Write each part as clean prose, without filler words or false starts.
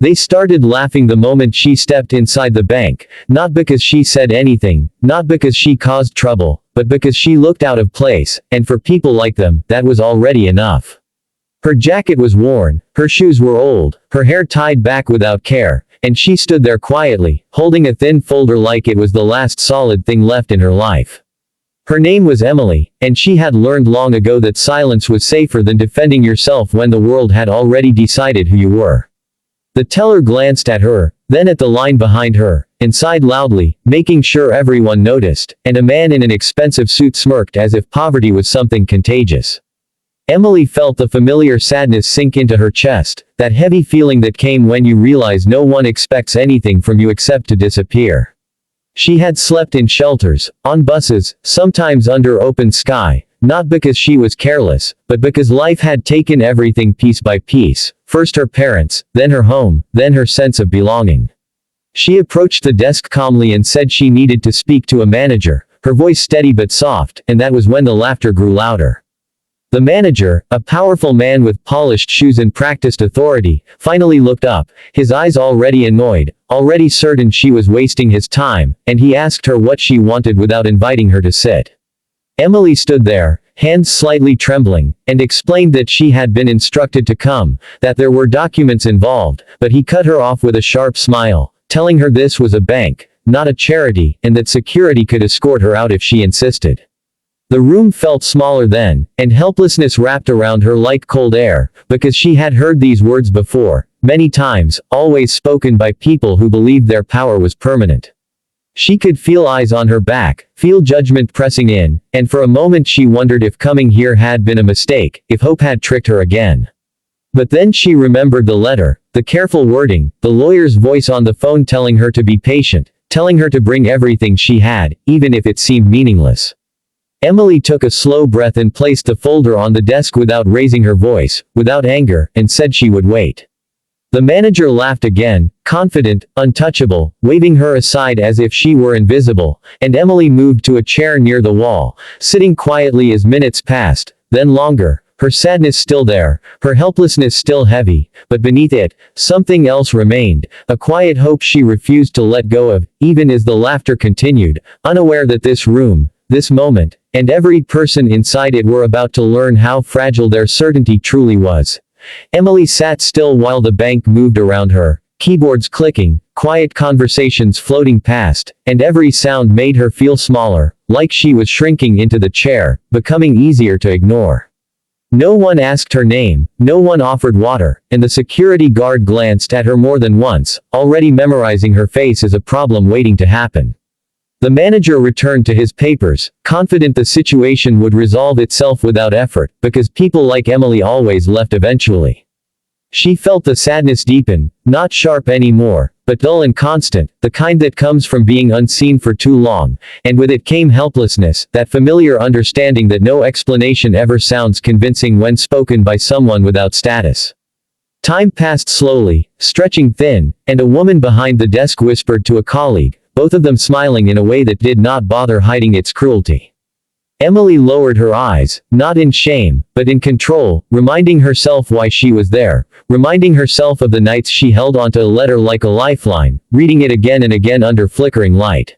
They started laughing the moment she stepped inside the bank, not because she said anything, not because she caused trouble, but because she looked out of place, and for people like them, that was already enough. Her jacket was worn, her shoes were old, her hair tied back without care, and she stood there quietly, holding a thin folder like it was the last solid thing left in her life. Her name was Emily, and she had learned long ago that silence was safer than defending yourself when the world had already decided who you were. The teller glanced at her, then at the line behind her, and sighed loudly, making sure everyone noticed, and a man in an expensive suit smirked as if poverty was something contagious. Emily felt the familiar sadness sink into her chest, that heavy feeling that came when you realize no one expects anything from you except to disappear. She had slept in shelters, on buses, sometimes under open sky, not because she was careless, but because life had taken everything piece by piece, first her parents, then her home, then her sense of belonging. She approached the desk calmly and said she needed to speak to a manager, her voice steady but soft, and that was when the laughter grew louder. The manager, a powerful man with polished shoes and practiced authority, finally looked up, his eyes already annoyed, already certain she was wasting his time, and he asked her what she wanted without inviting her to sit. Emily stood there, hands slightly trembling, and explained that she had been instructed to come, that there were documents involved, but he cut her off with a sharp smile, telling her this was a bank, not a charity, and that security could escort her out if she insisted. The room felt smaller then, and helplessness wrapped around her like cold air, because she had heard these words before, many times, always spoken by people who believed their power was permanent. She could feel eyes on her back, feel judgment pressing in, and for a moment she wondered if coming here had been a mistake, if hope had tricked her again. But then she remembered the letter, the careful wording, the lawyer's voice on the phone telling her to be patient, telling her to bring everything she had, even if it seemed meaningless. Emily took a slow breath and placed the folder on the desk without raising her voice, without anger, and said she would wait. The manager laughed again, confident, untouchable, waving her aside as if she were invisible, and Emily moved to a chair near the wall, sitting quietly as minutes passed, then longer, her sadness still there, her helplessness still heavy, but beneath it, something else remained, a quiet hope she refused to let go of, even as the laughter continued, unaware that this room, this moment, and every person inside it were about to learn how fragile their certainty truly was. Emily sat still while the bank moved around her, keyboards clicking, quiet conversations floating past, and every sound made her feel smaller, like she was shrinking into the chair, becoming easier to ignore. No one asked her name, no one offered water, and the security guard glanced at her more than once, already memorizing her face as a problem waiting to happen. The manager returned to his papers, confident the situation would resolve itself without effort, because people like Emily always left eventually. She felt the sadness deepen, not sharp anymore, but dull and constant, the kind that comes from being unseen for too long, and with it came helplessness, that familiar understanding that no explanation ever sounds convincing when spoken by someone without status. Time passed slowly, stretching thin, and a woman behind the desk whispered to a colleague, both of them smiling in a way that did not bother hiding its cruelty. Emily lowered her eyes, not in shame, but in control, reminding herself why she was there, reminding herself of the nights she held onto a letter like a lifeline, reading it again and again under flickering light.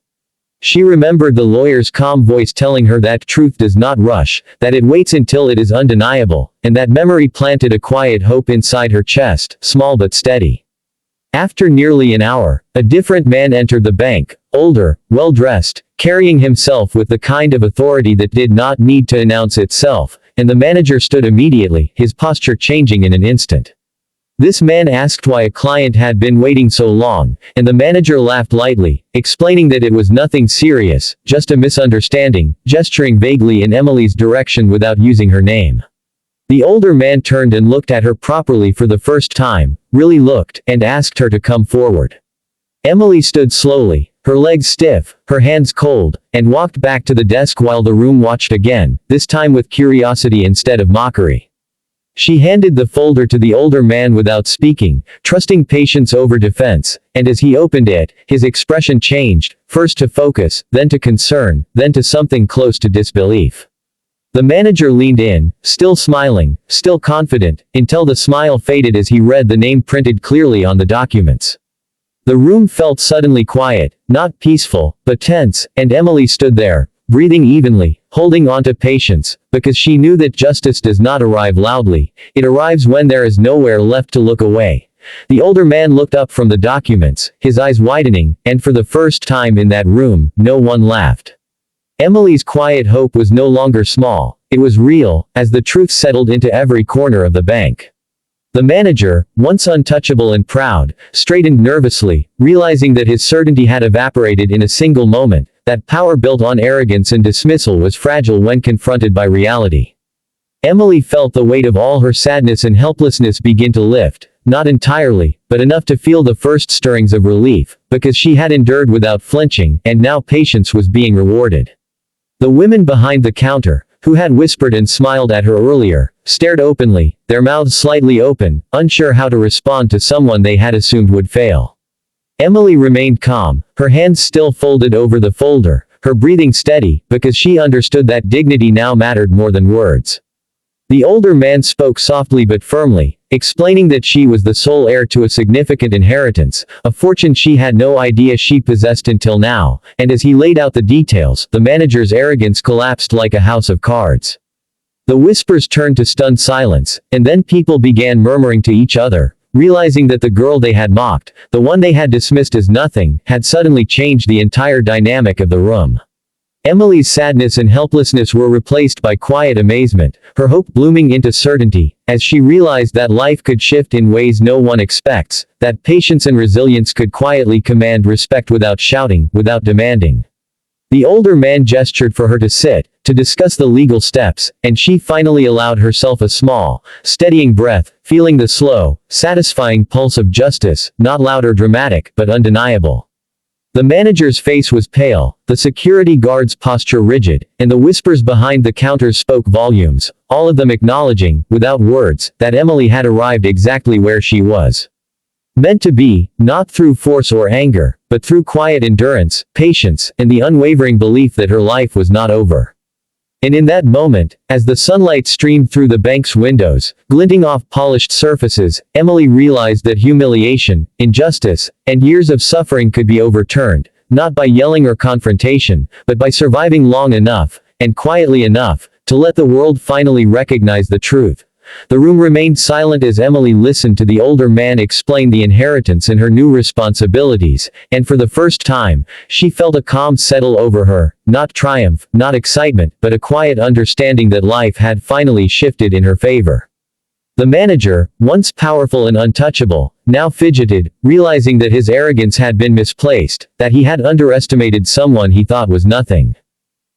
She remembered the lawyer's calm voice telling her that truth does not rush, that it waits until it is undeniable, and that memory planted a quiet hope inside her chest, small but steady. After nearly an hour, a different man entered the bank, older, well-dressed, carrying himself with the kind of authority that did not need to announce itself, and the manager stood immediately, his posture changing in an instant. This man asked why a client had been waiting so long, and the manager laughed lightly, explaining that it was nothing serious, just a misunderstanding, gesturing vaguely in Emily's direction without using her name. The older man turned and looked at her properly for the first time, really looked, and asked her to come forward. Emily stood slowly, her legs stiff, her hands cold, and walked back to the desk while the room watched again, this time with curiosity instead of mockery. She handed the folder to the older man without speaking, trusting patience over defense, and as he opened it, his expression changed, first to focus, then to concern, then to something close to disbelief. The manager leaned in, still smiling, still confident, until the smile faded as he read the name printed clearly on the documents. The room felt suddenly quiet, not peaceful, but tense, and Emily stood there, breathing evenly, holding on to patience, because she knew that justice does not arrive loudly, it arrives when there is nowhere left to look away. The older man looked up from the documents, his eyes widening, and for the first time in that room, no one laughed. Emily's quiet hope was no longer small, it was real, as the truth settled into every corner of the bank. The manager, once untouchable and proud, straightened nervously, realizing that his certainty had evaporated in a single moment, that power built on arrogance and dismissal was fragile when confronted by reality. Emily felt the weight of all her sadness and helplessness begin to lift, not entirely, but enough to feel the first stirrings of relief, because she had endured without flinching, and now patience was being rewarded. The women behind the counter, who had whispered and smiled at her earlier, stared openly, their mouths slightly open, unsure how to respond to someone they had assumed would fail. Emily remained calm, her hands still folded over the folder, her breathing steady, because she understood that dignity now mattered more than words. The older man spoke softly but firmly, explaining that she was the sole heir to a significant inheritance, a fortune she had no idea she possessed until now, and as he laid out the details, the manager's arrogance collapsed like a house of cards. The whispers turned to stunned silence, and then people began murmuring to each other, realizing that the girl they had mocked, the one they had dismissed as nothing, had suddenly changed the entire dynamic of the room. Emily's sadness and helplessness were replaced by quiet amazement, her hope blooming into certainty, as she realized that life could shift in ways no one expects, that patience and resilience could quietly command respect without shouting, without demanding. The older man gestured for her to sit, to discuss the legal steps, and she finally allowed herself a small, steadying breath, feeling the slow, satisfying pulse of justice, not loud or dramatic, but undeniable. The manager's face was pale, the security guard's posture rigid, and the whispers behind the counters spoke volumes, all of them acknowledging, without words, that Emily had arrived exactly where she was meant to be, not through force or anger, but through quiet endurance, patience, and the unwavering belief that her life was not over. And in that moment, as the sunlight streamed through the bank's windows, glinting off polished surfaces, Emily realized that humiliation, injustice, and years of suffering could be overturned, not by yelling or confrontation, but by surviving long enough, and quietly enough, to let the world finally recognize the truth. The room remained silent as Emily listened to the older man explain the inheritance and her new responsibilities, and for the first time, she felt a calm settle over her, not triumph, not excitement, but a quiet understanding that life had finally shifted in her favor. The manager, once powerful and untouchable, now fidgeted, realizing that his arrogance had been misplaced, that he had underestimated someone he thought was nothing.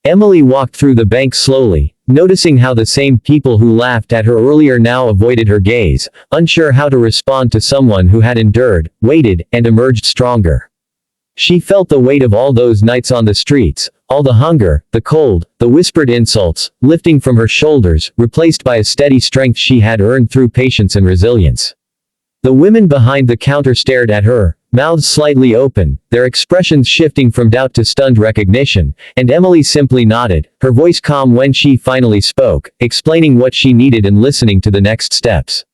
Emily walked through the bank slowly, noticing how the same people who laughed at her earlier now avoided her gaze, unsure how to respond to someone who had endured, waited, and emerged stronger. She felt the weight of all those nights on the streets, all the hunger, the cold, the whispered insults, lifting from her shoulders, replaced by a steady strength she had earned through patience and resilience. The women behind the counter stared at her, mouths slightly open, their expressions shifting from doubt to stunned recognition, and Emily simply nodded, her voice calm when she finally spoke, explaining what she needed and listening to the next steps.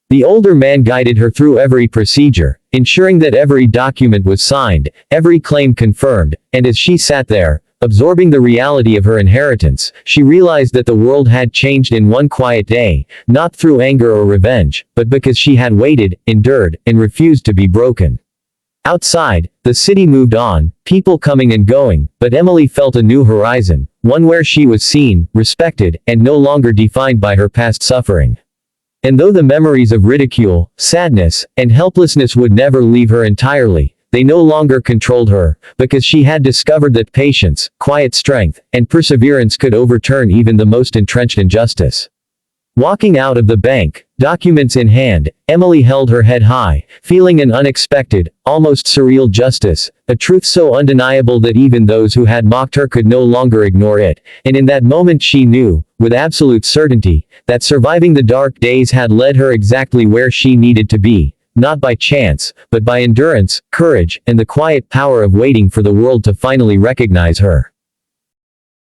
The older man guided her through every procedure, ensuring that every document was signed, every claim confirmed, and as she sat there, absorbing the reality of her inheritance, she realized that the world had changed in one quiet day, not through anger or revenge, but because she had waited, endured, and refused to be broken. Outside, the city moved on, people coming and going, but Emily felt a new horizon, one where she was seen, respected, and no longer defined by her past suffering. And though the memories of ridicule, sadness, and helplessness would never leave her entirely, they no longer controlled her, because she had discovered that patience, quiet strength, and perseverance could overturn even the most entrenched injustice. Walking out of the bank, documents in hand, Emily held her head high, feeling an unexpected, almost surreal justice, a truth so undeniable that even those who had mocked her could no longer ignore it, and in that moment she knew, with absolute certainty, that surviving the dark days had led her exactly where she needed to be, not by chance, but by endurance, courage, and the quiet power of waiting for the world to finally recognize her.